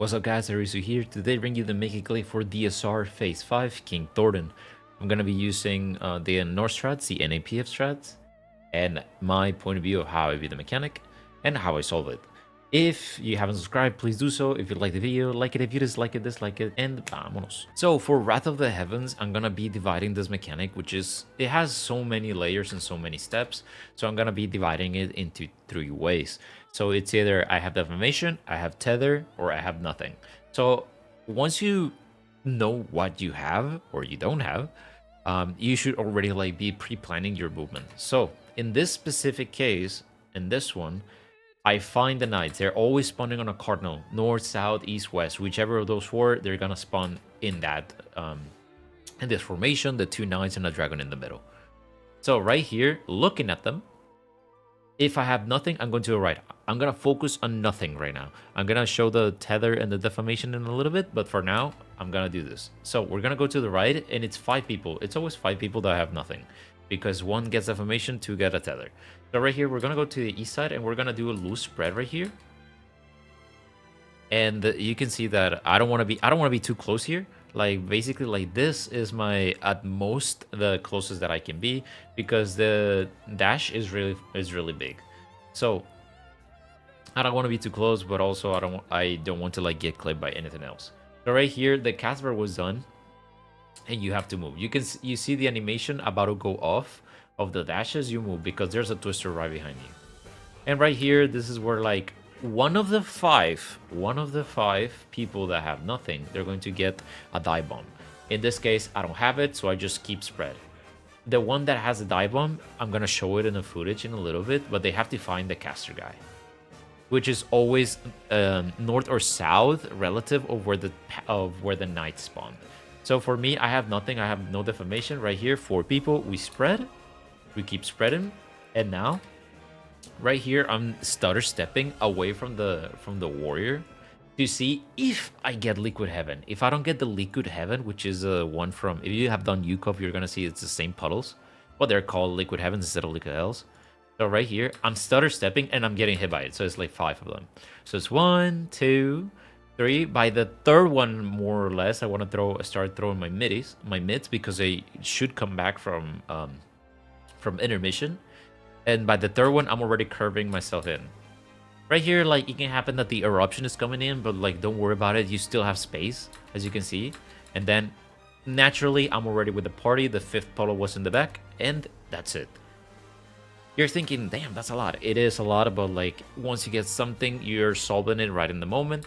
What's up guys, Arisu here. Today bring you the Make Glaive for DSR Phase 5, King Thornton. I'm gonna be using the NAUR strats, the NAPF strats, and my point of view of how I view the mechanic and how I solve it. If you haven't subscribed, please do so. If you like the video, like it. If you dislike it, dislike it, and vámonos. So for Wrath of the Heavens, I'm gonna be dividing this mechanic, it has so many layers and so many steps. So I'm gonna be dividing it into 3 ways. So it's either I have Defamation, I have Tether, or I have nothing. So once you know what you have or you don't have, you should already be pre-planning your movement. So in this specific case, in this one, I find the knights. They're always spawning on a cardinal, north, south, east, west, whichever of those 4, they're gonna spawn in that in this formation, the 2 knights and a dragon in the middle. So right here, looking at them, if I have nothing, I'm going to the right. I'm gonna focus on nothing right now. I'm gonna show the Tether and the Defamation in a little bit, but for now, I'm gonna do this. So we're gonna go to the right, and it's 5 people. It's always 5 people that have nothing, because 1 gets Defamation, 2 get a Tether. So right here, we're gonna go to the east side, and we're gonna do a loose spread right here. And you can see that I don't want to be too close here. Like basically, like this is my at most the closest that I can be, because the dash is really big. So I don't want to be too close, but also I don't want to like get clipped by anything else. So right here, the Casper was done, and you have to move. You see the animation about to go off of the dashes. You move because there's a twister right behind you. And right here, this is where like one of the five people that have nothing, they're going to get a Divebomb. In this case, I don't have it, so I just keep spread. The one that has a Divebomb, I'm gonna show it in the footage in a little bit, but they have to find the caster guy, which is always north or south relative of where the knights spawn. So for me, I have nothing. I have no Defamation. Right here, 4 people. We spread. We keep spreading, and now right here, I'm stutter stepping away from the warrior to see if I get Liquid Heaven. If I don't get the Liquid Heaven, which is one from, if you have done UCOP, you're gonna see it's the same puddles, but they're called Liquid Heavens instead of Liquid Hells. So right here, I'm stutter stepping and I'm getting hit by it. So it's like 5 of them. So it's 1, 2, 3. By the 3rd one, more or less, I want to start throwing my mids, because they should come back from intermission. And by the 3rd one, I'm already curving myself in. Right here, like, it can happen that the Eruption is coming in, but, like, don't worry about it. You still have space, as you can see. And then, naturally, I'm already with the party. The 5th puddle was in the back, and that's it. You're thinking, damn, that's a lot. It is a lot, but, like, once you get something, you're solving it right in the moment.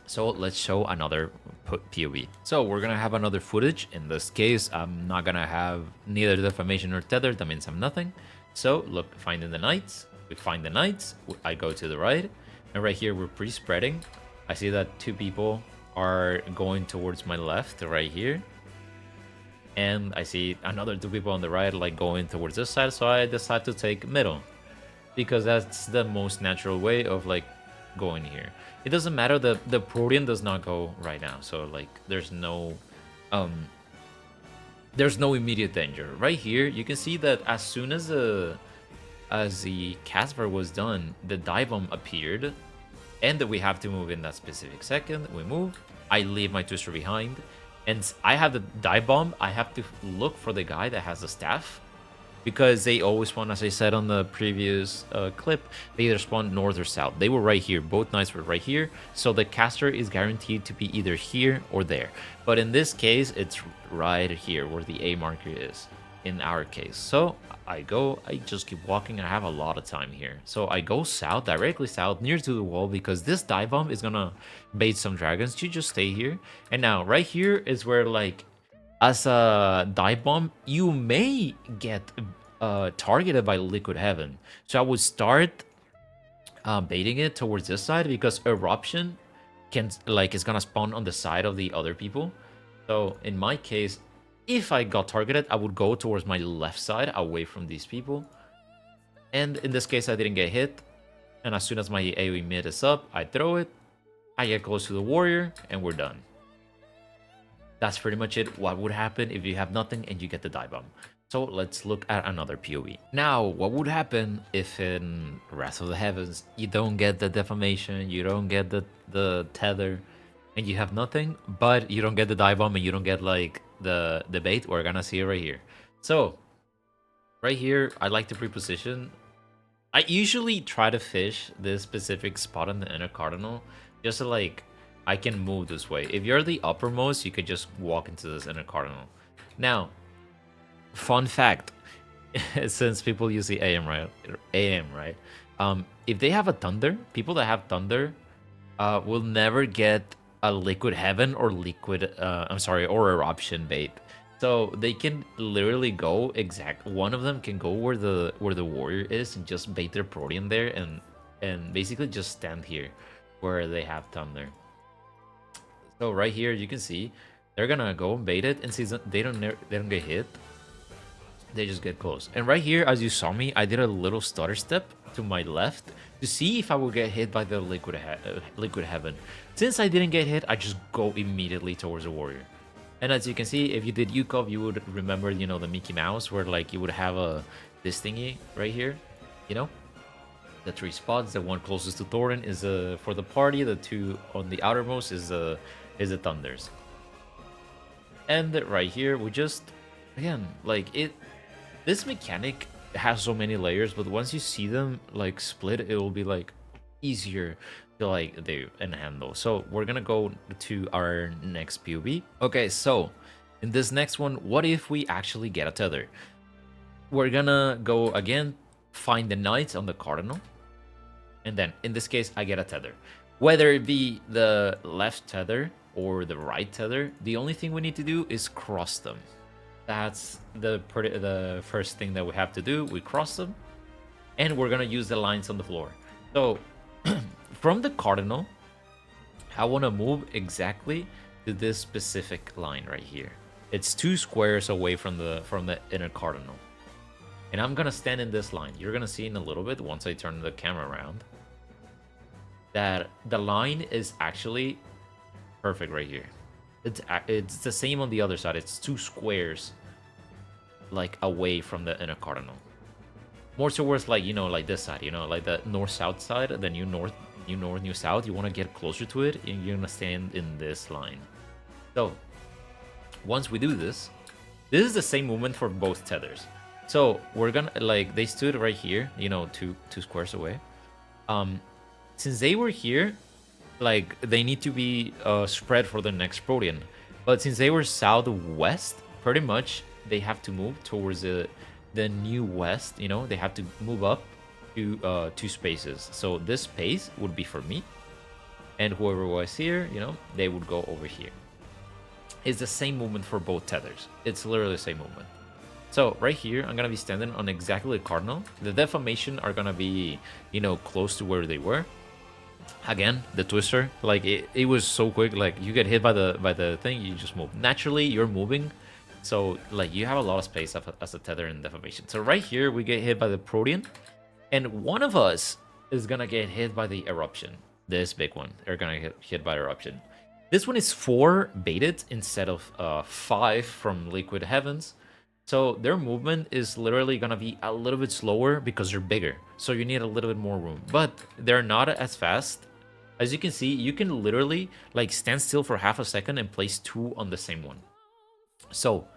So let's show another POV. So we're gonna have another footage. In this case, I'm not gonna have neither Defamation nor Tether. That means I'm nothing. So look, finding the knights. We find the knights. I go to the right, and right here we're pre-spreading. I see that 2 people are going towards my left, right here, and I see another 2 people on the right, like going towards this side. So I decide to take middle, because that's the most natural way of like going here. It doesn't matter, the Protean does not go right now, so like there's no immediate danger. Right here, you can see that as soon as the Casper was done, the Divebomb appeared, and that we have to move in that specific second. We move. I leave my twister behind, and I have the Divebomb. I have to look for the guy that has the staff, because they always spawn, as I said on the previous clip, they either spawn north or south. They were right here. Both knights were right here. So the caster is guaranteed to be either here or there. But in this case, it's right here where the A marker is, in our case. So I just keep walking. I have a lot of time here. So I go south, directly south, near to the wall, because this Divebomb is going to bait some dragons. You just stay here. And now right here is where, like, as a Divebomb, you may get targeted by Liquid Heaven. So I would start baiting it towards this side, because Eruption is gonna spawn on the side of the other people. So in my case, if I got targeted, I would go towards my left side, away from these people. And in this case, I didn't get hit. And as soon as my AoE mid is up, I throw it. I get close to the warrior, and we're done. That's pretty much it. What would happen if you have nothing and you get the Divebomb? So let's look at another POV. Now, what would happen if in Wrath of the Heavens you don't get the Defamation, you don't get the Tether, and you have nothing, but you don't get the Divebomb and you don't get like the bait? We're gonna see it right here. So right here, I like to pre-position. I usually try to fish this specific spot in the inner cardinal, just so like I can move this way. If you're the uppermost, you could just walk into this inner cardinal. Now, fun fact, since people use the AM, right? If they have a Thunder, people that have Thunder will never get a Liquid Heaven or or Eruption bait. So they can literally go one of them can go where the warrior is and just bait their Protean there and basically just stand here where they have Thunder. So right here you can see they're gonna go and bait it, and since they don't get hit, they just get close. And right here, as you saw me, I did a little stutter step to my left to see if I would get hit by the Liquid Heaven. Since I didn't get hit, I just go immediately towards the warrior. And as you can see, if you did UCOV, you would remember, you know, the Mickey Mouse, where like you would have this thingy right here, you know, the 3 spots. The one closest to Thorin is for the party. The 2 on the outermost is the Thunders. And right here, we just, again, like this mechanic has so many layers, but once you see them like split, it will be like easier to like do and handle. So we're gonna go to our next POV. Okay, so in this next one, what if we actually get a Tether? We're gonna go again, find the Knights on the Cardinal, and then in this case I get a Tether. Whether it be the left Tether or the right Tether, the only thing we need to do is cross them. That's the first thing that we have to do. We cross them, and we're gonna use the lines on the floor. So from the Cardinal, I want to move exactly to this specific line right here. It's 2 squares away from the inner Cardinal, and I'm gonna stand in this line. You're gonna see in a little bit, once I turn the camera around, that the line is actually perfect right here. It's the same on the other side. It's 2 squares like away from the inner Cardinal. More towards like, you know, like this side, you know, like the north-south side, the new north, new south. You want to get closer to it, and you're gonna stand in this line. So once we do this, this is the same movement for both tethers. So we're gonna, like, they stood right here, you know, two squares away. Since they were here, like, they need to be spread for the next Protean. But since they were southwest, pretty much they have to move towards the new west. You know, they have to move up to 2 spaces. So this space would be for me, and whoever was here, you know, they would go over here. It's the same movement for both tethers. It's literally the same movement. So right here, I'm gonna be standing on exactly the Cardinal. The Defamation are gonna be, you know, close to where they were. Again, the twister, like it was so quick. Like, you get hit by the thing, you just move. Naturally, you're moving, so like you have a lot of space as a tether in Defamation. So right here, we get hit by the Protean, and one of us is gonna get hit by the Eruption. This big one, they're gonna get hit by Eruption. This one is 4 baited instead of 5 from Liquid Heavens. So their movement is literally gonna be a little bit slower because they're bigger. So you need a little bit more room, but they're not as fast. As you can see, you can literally like stand still for half a second and place 2 on the same one. So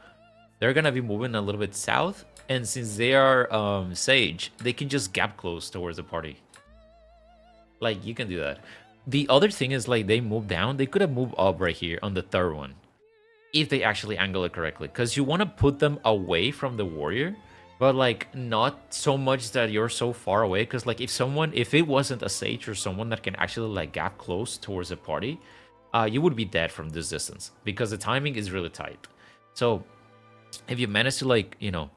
they're gonna be moving a little bit south, and since they are Sage, they can just gap close towards the party. Like, you can do that. The other thing is, like, they move down. They could have moved up right here on the third one, if they actually angle it correctly, because you want to put them away from the warrior, but like not so much that you're so far away. Because like if it wasn't a Sage or someone that can actually like gap close towards the party, you would be dead from this distance because the timing is really tight. So if you manage to, like, you know,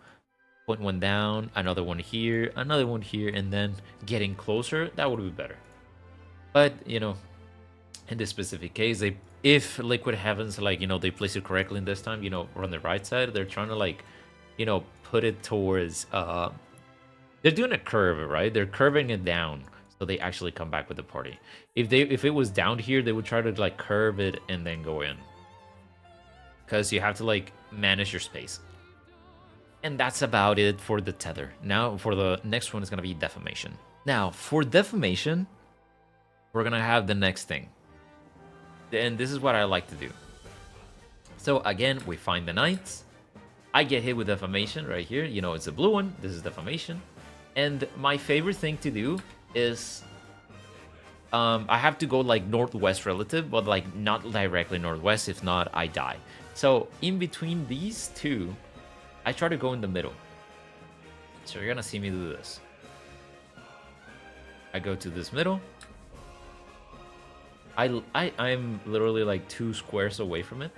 put one down, another one here, and then getting closer, that would be better. But, you know, in this specific case, if Liquid Heavens, like, you know, they place it correctly in this time, you know, on the right side, they're trying to, like, you know, put it towards, they're doing a curve, right? They're curving it down, so they actually come back with the party. If it was down here, they would try to, like, curve it and then go in. Because you have to, like, manage your space. And that's about it for the Tether. Now, for the next one is going to be Defamation. Now, for Defamation, we're going to have the next thing. And this is what I like to do. So, again, we find the Knights. I get hit with Defamation right here. You know, it's a blue one. This is Defamation. And my favorite thing to do is... I have to go, like, northwest relative, but, like, not directly northwest. If not, I die. So, in between these two... I try to go in the middle. So you're gonna see me do this. I go to this middle. I'm literally like 2 squares away from it.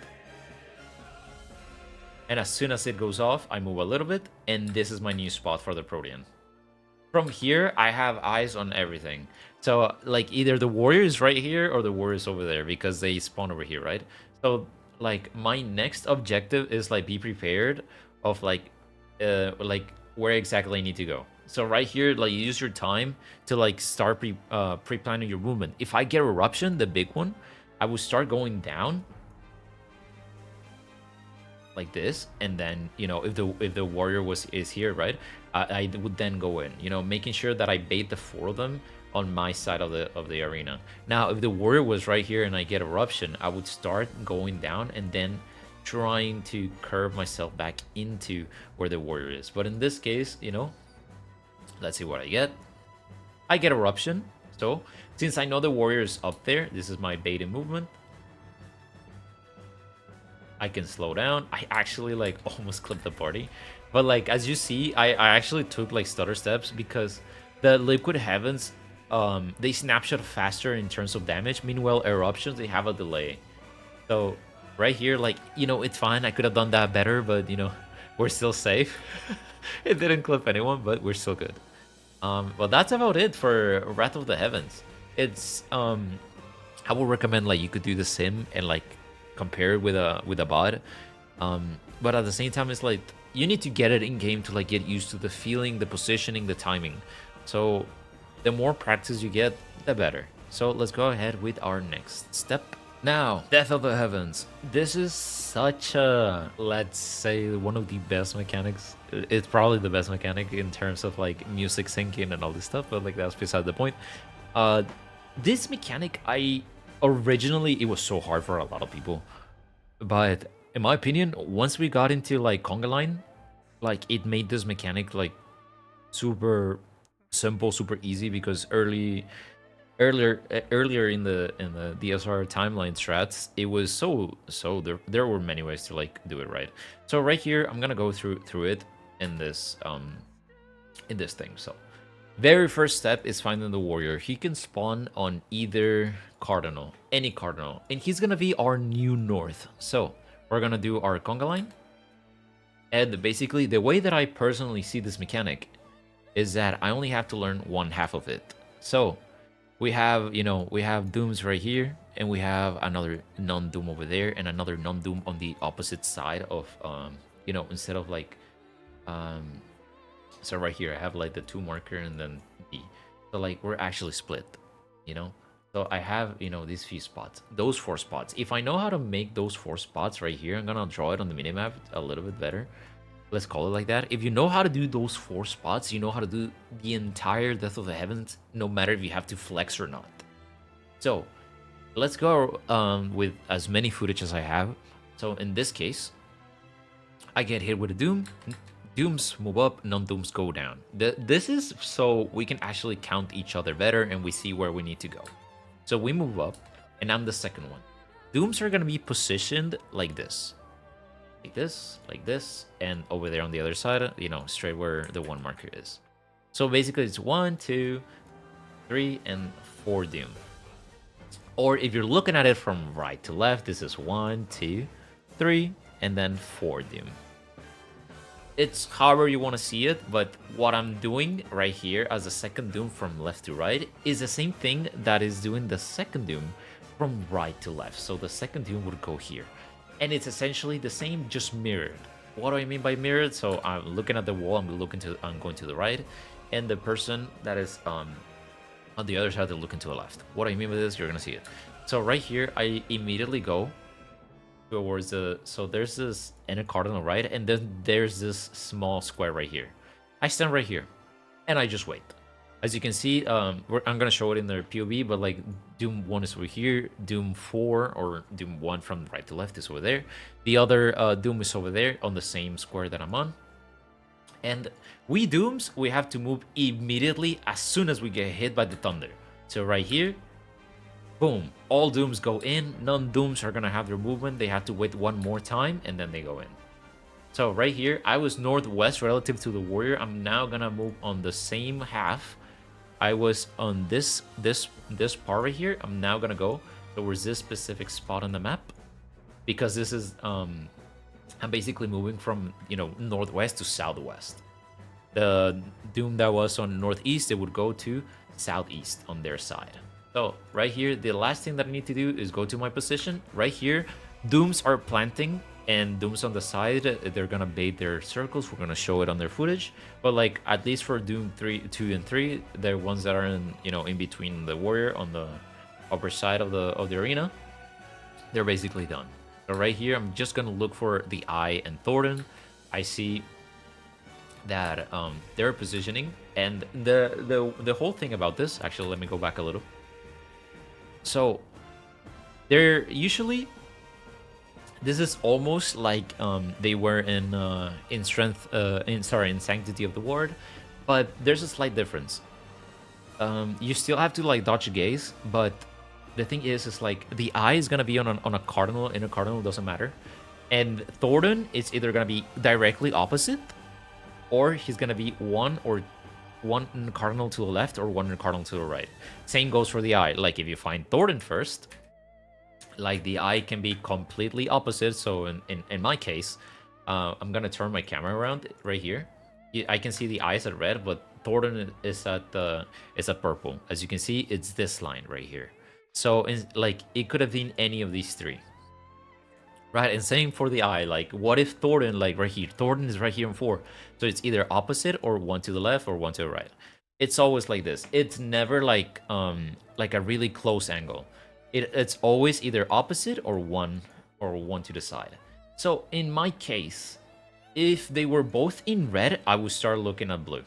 And as soon as it goes off, I move a little bit. And this is my new spot for the Protean. From here, I have eyes on everything. So like either the warrior is right here or the warrior is over there because they spawn over here, right? So like my next objective is like be prepared of like where exactly I need to go. So right here, like use your time to like start pre-planning your movement. If I get Eruption, the big one, I will start going down like this, and then you know if the warrior is here, right, I would then go in, you know, making sure that I bait the 4 of them on my side of the arena. Now if the warrior was right here and I get Eruption, I would start going down and then trying to curve myself back into where the warrior is. But in this case, you know, let's see what I get. I get Eruption. So since I know the warrior is up there, this is my baiting movement. I can slow down. I actually like almost clipped the party, but like as you see, I actually took like stutter steps because the Liquid Heavens they snapshot faster in terms of damage. Meanwhile, Eruptions, they have a delay. So right here, like, you know, it's fine. I could have done that better, but, you know, we're still safe. It didn't clip anyone, but we're still good. Well, that's about it for Wrath of the Heavens. It's, I would recommend, like, you could do the sim and, like, compare it with a bot. But at the same time, it's like, you need to get it in-game to, like, get used to the feeling, the positioning, the timing. So, the more practice you get, the better. So, let's go ahead with our next step. Now, Death of the Heavens. This is such a, let's say, one of the best mechanics. It's probably the best mechanic in terms of like music syncing and all this stuff, but like that's beside the point. This mechanic, originally it was so hard for a lot of people, but in my opinion, once we got into like conga line, like it made this mechanic like super simple, super easy because earlier in the DSR timeline strats, it was so there were many ways to like do it right. So right here, I'm gonna go through it in this thing. So very first step is finding the warrior. He can spawn on either cardinal, any cardinal, and he's gonna be our new north. So we're gonna do our conga line, and basically the way that I personally see this mechanic is that I only have to learn 1/2 of it. So we have, you know, we have dooms right here, and we have another non-doom over there, and another non-doom on the opposite side of, you know, instead of like, so right here I have like the 2 marker and then B. So like we're actually split, you know. So I have, you know, these few spots, those 4 spots. If I know how to make those 4 spots right here, I'm gonna draw it on the minimap a little bit better. Let's call it like that. If you know how to do those 4 spots, you know how to do the entire Death of the Heavens, no matter if you have to flex or not. So let's go with as many footage as I have. So in this case, I get hit with a Doom. Dooms move up, non-Dooms go down. This is so we can actually count each other better and we see where we need to go. So we move up, and I'm the second one. Dooms are going to be positioned like this. Like this, and over there on the other side, you know, straight where the 1 marker is. So basically it's 1, 2, 3, and 4 Doom. Or if you're looking at it from right to left, this is 1, 2, 3, and then 4 Doom. It's however you want to see it, but what I'm doing right here as a second Doom from left to right is the same thing that is doing the second Doom from right to left. So the second Doom would go here. And it's essentially the same, just mirrored. What do I mean by mirrored? So I'm looking at the wall, I'm going to the right, and the person that is on the other side, they're looking to the left. What do I mean by this? You're gonna see it. So right here, I immediately go towards the, so there's this inner cardinal, right? And then there's this small square right here. I stand right here and I just wait. As you can see, I'm gonna show it in the POV, but like Doom 1 is over here, Doom 4 or Doom 1 from right to left is over there. The other Doom is over there on the same square that I'm on. And we Dooms, we have to move immediately as soon as we get hit by the thunder. So right here, boom, all Dooms go in. Non-Dooms are gonna have their movement. They have to wait one more time and then they go in. So right here, I was northwest relative to the warrior. I'm now gonna move on the same half. I was on this part right here. I'm now gonna go towards this specific spot on the map because this is I'm basically moving from, you know, northwest to southwest. The Doom that was on northeast, it would go to southeast on their side. So right here, the last thing that I need to do is go to my position. Right here, Dooms are planting and Dooms on the side, they're gonna bait their circles. We're gonna show it on their footage. But like, at least for Doom 2 and 3, they're ones that are in, you know, in between the warrior on the upper side of the arena. They're basically done. So right here, I'm just gonna look for the Eye and Thornton. I see that they're positioning, and the whole thing about this, actually, let me go back a little. So they're usually, this is almost like they were in strength, in Sanctity of the Ward, but there's a slight difference. You still have to like dodge a gaze, but the thing is like the Eye is gonna be on a cardinal, in a cardinal, doesn't matter, and Thornton is either gonna be directly opposite, or he's gonna be one in cardinal to the left or one in cardinal to the right. Same goes for the Eye. Like if you find Thornton first, like the Eye can be completely opposite. So in my case, I'm gonna turn my camera around right here. I can see the Eyes at red, but Thornton is at purple. As you can see, it's this line right here. So like it could have been any of these three. Right, and same for the Eye. Like, what if Thornton, like right here, Thornton is right here in 4, so it's either opposite or one to the left or one to the right. It's always like this. It's never like a really close angle. It's always either opposite or one to the side. So in my case, if they were both in red, I would start looking at blue,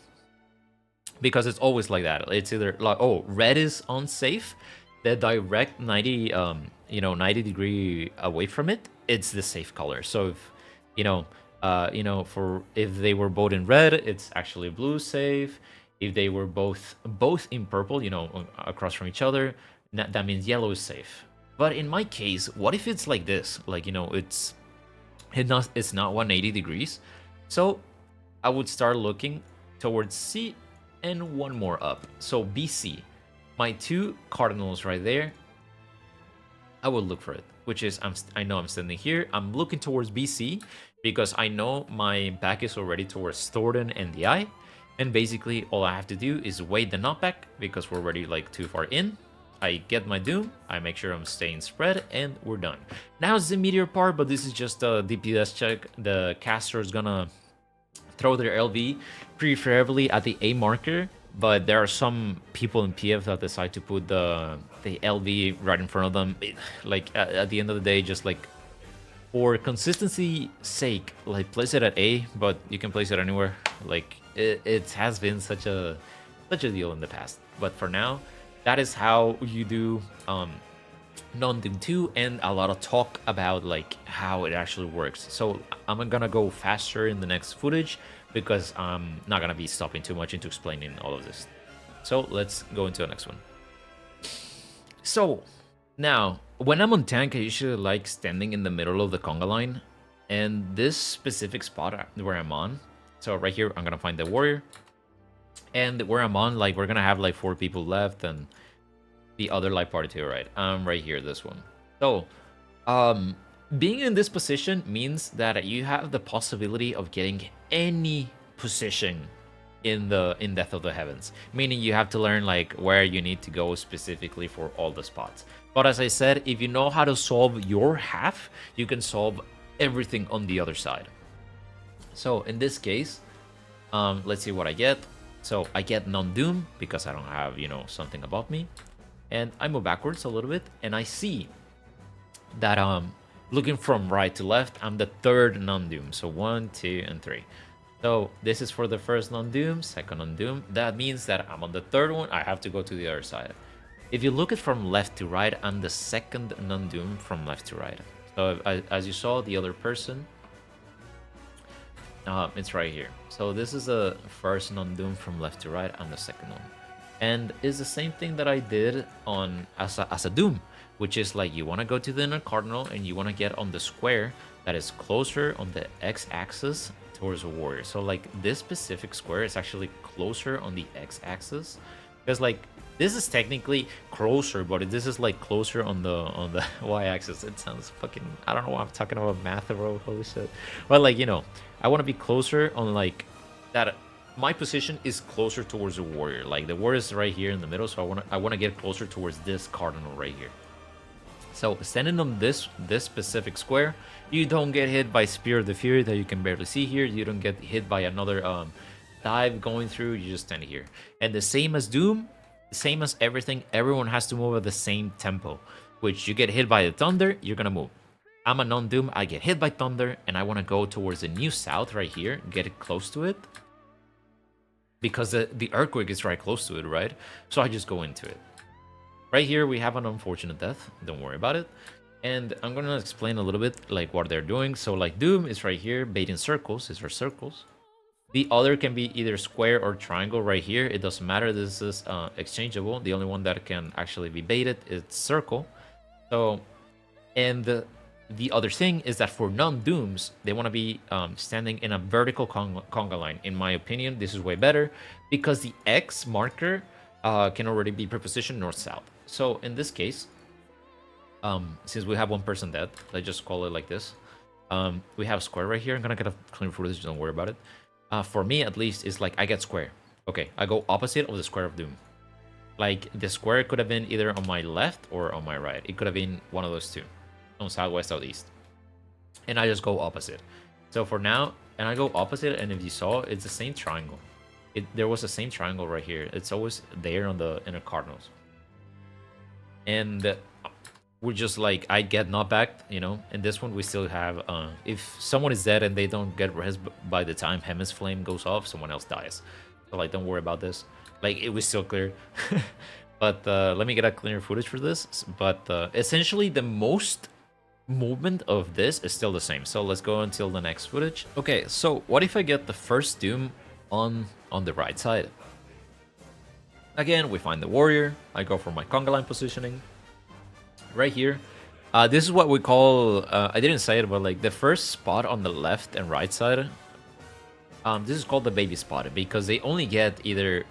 because it's always like that. It's either like, oh, red is unsafe, the direct 90 90 degree away from it, it's the safe color. So if for if they were both in red, it's actually blue safe. If they were both in purple, across from each other, that means yellow is safe. But in my case, what if it's like this? Like, it's not 180 degrees. So I would start looking towards C and one more up. So BC, my 2 cardinals right there, I would look for it, which is, I know I'm standing here. I'm looking towards BC because I know my back is already towards Thornton and the Eye. And basically all I have to do is wait the knockback because we're already like too far in. I get my Doom, I make sure I'm staying spread, and we're done. Now it's the meteor part, but this is just a DPS check. The caster is gonna throw their LV, preferably at the A marker, but there are some people in PF that decide to put the LV right in front of them. Like at the end of the day, just like for consistency sake, like place it at A, but you can place it anywhere. Like it has been such a deal in the past, but for now, that is how you do non-Doom 2, and a lot of talk about like how it actually works. So I'm gonna go faster in the next footage because I'm not gonna be stopping too much into explaining all of this. So let's go into the next one. So now, when I'm on tank, I usually like standing in the middle of the conga line, and this specific spot where I'm on, so right here, I'm gonna find the warrior, and where I'm on, like, we're gonna have like 4 people left, and the other light party to the right. I'm right here, this one. So, being in this position means that you have the possibility of getting any position in Death of the Heavens, meaning you have to learn like where you need to go specifically for all the spots. But as I said, if you know how to solve your half, you can solve everything on the other side. So in this case, let's see what I get. So I get non-Doom because I don't have, something above me. And I move backwards a little bit, and I see that Looking from right to left, I'm the third non-doom. So 1, 2, and 3. So this is for the first non-doom, second non-doom. That means that I'm on the third one. I have to go to the other side. If you look at from left to right, I'm the second non-doom from left to right. So as you saw, the other person, it's right here. So this is the first non-doom from left to right. I'm the second one. And it's the same thing that I did on as a doom, which is like you want to go to the inner cardinal and you want to get on the square that is closer on the x-axis towards a warrior. So like this specific square is actually closer on the x-axis, because like this is technically closer, but this is like closer on the y-axis. It sounds fucking, I don't know why I'm talking about math, bro. Holy shit. But like, you know, I want to be closer on like that. My position is closer towards the warrior. Like the warrior is right here in the middle, so I want to get closer towards this cardinal right here. So standing on this specific square, you don't get hit by Spear of the Fury that you can barely see here. You don't get hit by another dive going through. You just stand here. And the same as Doom, same as everything, everyone has to move at the same tempo. Which you get hit by the thunder, you're gonna move. I'm a non-Doom, I get hit by thunder, and I want to go towards the new south right here, get it close to it. Because the earthquake is right close to it, right? So I just go into it. Right here, we have an unfortunate death. Don't worry about it. And I'm going to explain a little bit like what they're doing. So like Doom is right here, baiting circles, is for circles. The other can be either square or triangle right here. It doesn't matter. This is exchangeable. The only one that can actually be baited is circle. So, and the other thing is that for non-dooms, they want to be standing in a vertical conga line. In my opinion, this is way better because the X marker can already be prepositioned north-south. So in this case, since we have one person dead, let's just call it like this. We have square right here. I'm gonna get a clean footage, don't worry about it. For me, at least, it's like I get square. Okay, I go opposite of the square of Doom. Like the square could have been either on my left or on my right. It could have been one of those two. On southwest, southeast, and I just go opposite. So for now, and I go opposite, and if you saw, it's the same triangle. There was the same triangle right here. It's always there on the inner cardinals, and we're just like I get knockback, you know. And this one we still have. If someone is dead and they don't get res by the time Hemis Flame goes off, someone else dies. So like, don't worry about this. Like it was still clear. But let me get a cleaner footage for this. But essentially, the most movement of this is still the same. So let's go until the next footage. Okay, so what if I get the first Doom on the right side? Again, we find the warrior. I go for my conga line positioning right here. This is what we call, I didn't say it, but like the first spot on the left and right side, this is called the baby spot because they only get either,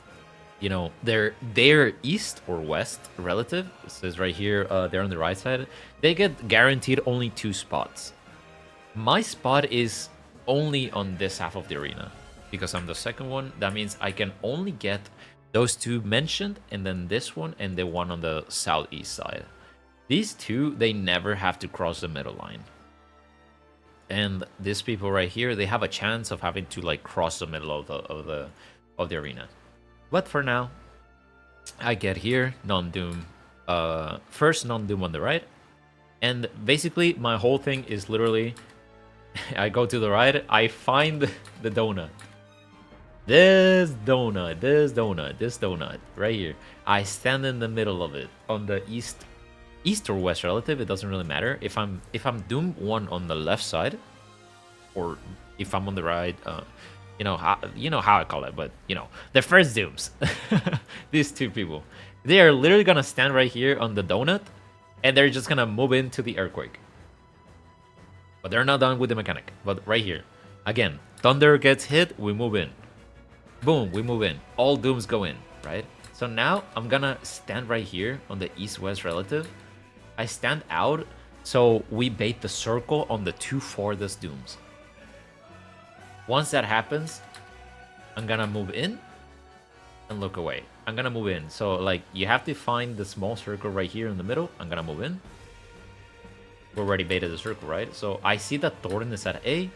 you know, their east or west relative. It says right here, they're on the right side. They get guaranteed only 2 spots. My spot is only on this half of the arena because I'm the second one. That means I can only get those 2 mentioned, and then this one and the one on the southeast side. These 2, they never have to cross the middle line. And these people right here, they have a chance of having to like cross the middle of the arena. But for now, I get here, non-Doom, first non-Doom on the right. And basically, my whole thing is literally, I go to the right, I find the donut. This donut, right here. I stand in the middle of it, on the east or west relative, it doesn't really matter. If I'm Doom 1 on the left side, or if I'm on the right, you know how I call it, but you know, the first Dooms. These 2 people, they are literally gonna stand right here on the donut, and they're just gonna move into the earthquake. But they're not done with the mechanic. But right here, again, thunder gets hit, we move in. Boom, we move in. All Dooms go in, right? So now I'm gonna stand right here on the east-west relative. I stand out, so we bait the circle on the 2 farthest Dooms. Once that happens, I'm gonna move in and look away. I'm gonna move in. So like you have to find the small circle right here in the middle. I'm gonna move in. We already baited the circle, right? So I see that Thorin is at A.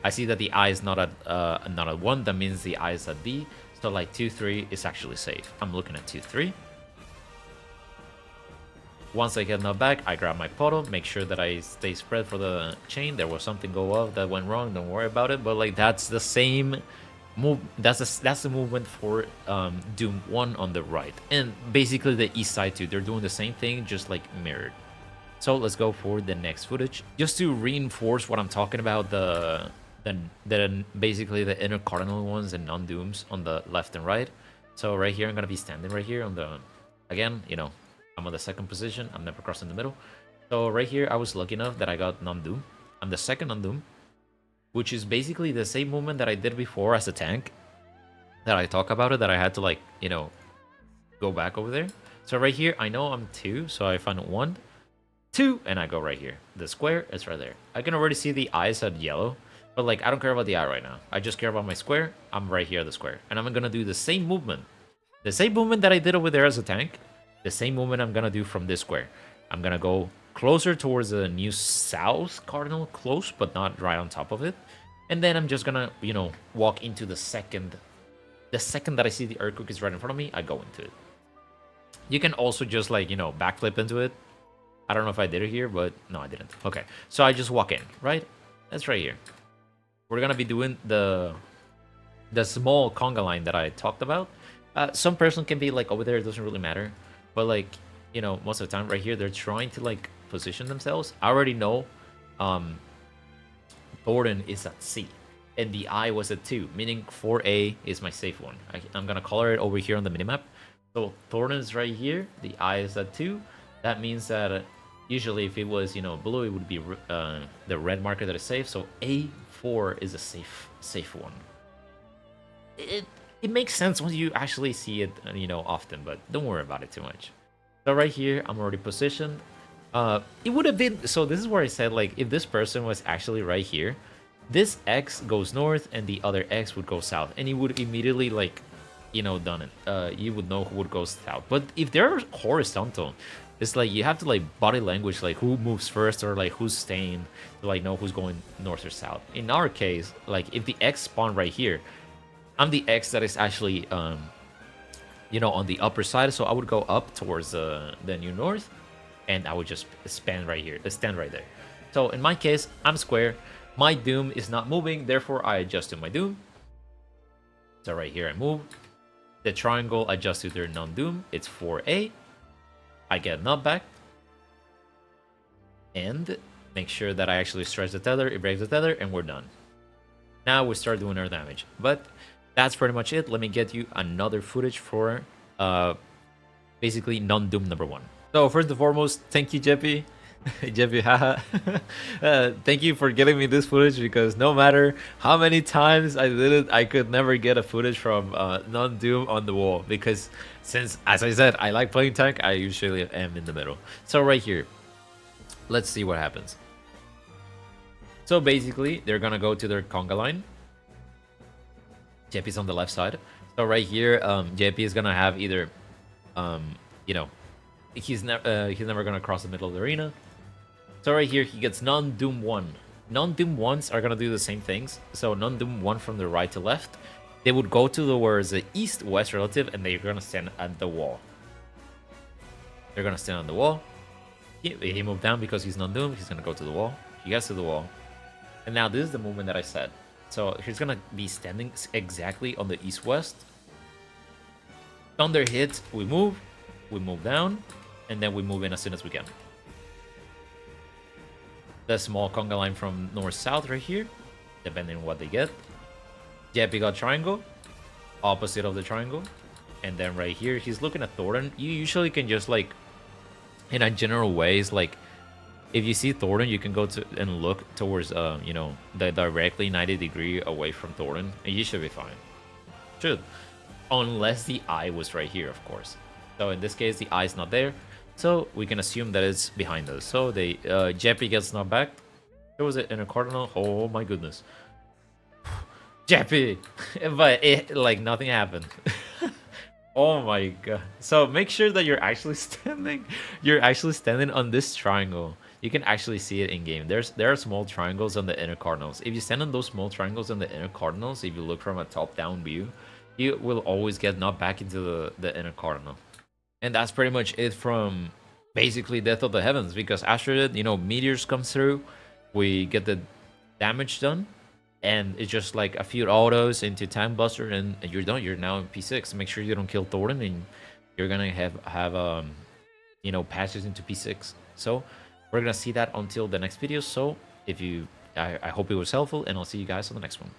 I see that the I is not at 1. That means the I is at B. So like 2-3 is actually safe. I'm looking at 2-3. Once I get knockback, I grab my portal, make sure that I stay spread for the chain. There was something go off that went wrong, don't worry about it. But like that's the same move. That's the movement for Doom 1 on the right, and basically the east side too. They're doing the same thing, just like mirrored. So let's go for the next footage, just to reinforce what I'm talking about. The basically the inner cardinal ones and non-dooms on the left and right. So right here, I'm gonna be standing right here on the, again, you know, I'm on the second position. I'm never crossing the middle. So right here, I was lucky enough that I got non-doom. I'm the second non-doom, which is basically the same movement that I did before as a tank. That I talk about it, that I had to like, you know, go back over there. So right here, I know I'm 2, so I find 1, 2, and I go right here. The square is right there. I can already see the eyes at yellow, but like I don't care about the eye right now. I just care about my square. I'm right here at the square, and I'm gonna do the same movement. The same movement that I did over there as a tank. The same movement I'm gonna do from this square. I'm gonna go closer towards the new south cardinal, close, but not right on top of it. And then I'm just gonna, you know, walk into the second. The second that I see the earth cookies right in front of me, I go into it. You can also just like, you know, backflip into it. I don't know if I did it here, but no, I didn't. Okay, so I just walk in, right? That's right here. We're gonna be doing the small conga line that I talked about. Some person can be like over there, it doesn't really matter. But like, you know, most of the time right here, they're trying to like position themselves. I already know Thornton is at C. And the I was at 2, meaning 4A is my safe one. I'm going to color it over here on the minimap. So Thornton is right here. The I is at 2. That means that usually if it was, you know, blue, it would be the red marker that is safe. So A4 is a safe one. It makes sense when you actually see it, you know, often, but don't worry about it too much. So right here, I'm already positioned. It would have been, so this is where I said, like, if this person was actually right here, this X goes north and the other X would go south, and he would immediately, like, you know, done it. You would know who would go south. But if they're horizontal, it's like you have to, like, body language, like, who moves first or, like, who's staying to, like, know who's going north or south. In our case, like, if the X spawned right here, I'm the X that is actually, you know, on the upper side, so I would go up towards the new north, and I would just stand right here, stand right there. So in my case, I'm square. My doom is not moving, therefore I adjust to my doom. So right here I move. The triangle adjusts to their non-doom. It's 4A. I get knockback. And make sure that I actually stretch the tether, it breaks the tether, and we're done. Now we start doing our damage. But that's pretty much it. Let me get you another footage for basically non-doom number 1. So first and foremost, thank you, Jeppey. Jeppey, haha. Thank you for getting me this footage, because no matter how many times I did it, I could never get a footage from non-doom on the wall, because since, as I said, I like playing tank, I usually am in the middle. So right here, let's see what happens. So basically, they're gonna go to their conga line. Jeppey's on the left side. So right here, Jeppey is gonna have either, you know, he's never gonna cross the middle of the arena. So right here, he gets non-doom 1. Non-doom 1s are gonna do the same things. So non-doom 1 from the right to left, they would go towards the east-west relative, and they're gonna stand at the wall. They're gonna stand on the wall. He moved down because he's non-doom. He's gonna go to the wall. He gets to the wall, and now this is the movement that I said. So he's gonna be standing exactly on the east-west. Thunder hits, we move down, and then we move in as soon as we can. The small conga line from north-south right here, depending on what they get. Jeppey got triangle, opposite of the triangle, and then right here, he's looking at Thornton. You usually can just, like, in a general ways, like, if you see Thornton, you can go to and look towards, you know, the directly 90-degree away from Thornton, and you should be fine. Should. Unless the eye was right here, of course. So in this case, the eye's not there, so we can assume that it's behind us. So they, Jeppey gets knocked back. There was an inner cardinal. Oh my goodness. Jeppey! But it, like, nothing happened. Oh my god. So make sure that you're actually standing on this triangle. You can actually see it in game. There are small triangles on the inner cardinals. If you stand on those small triangles on the inner cardinals, if you look from a top-down view, you will always get knocked back into the inner cardinal. And that's pretty much it from basically death of the heavens, because after it, you know, meteors come through, we get the damage done, and it's just like a few autos into Time Buster, and you're done. You're now in P6. Make sure you don't kill Thornton, and you're gonna have you know, passes into P6. So we're gonna see that until the next video. So if you, I hope it was helpful, and I'll see you guys on the next one.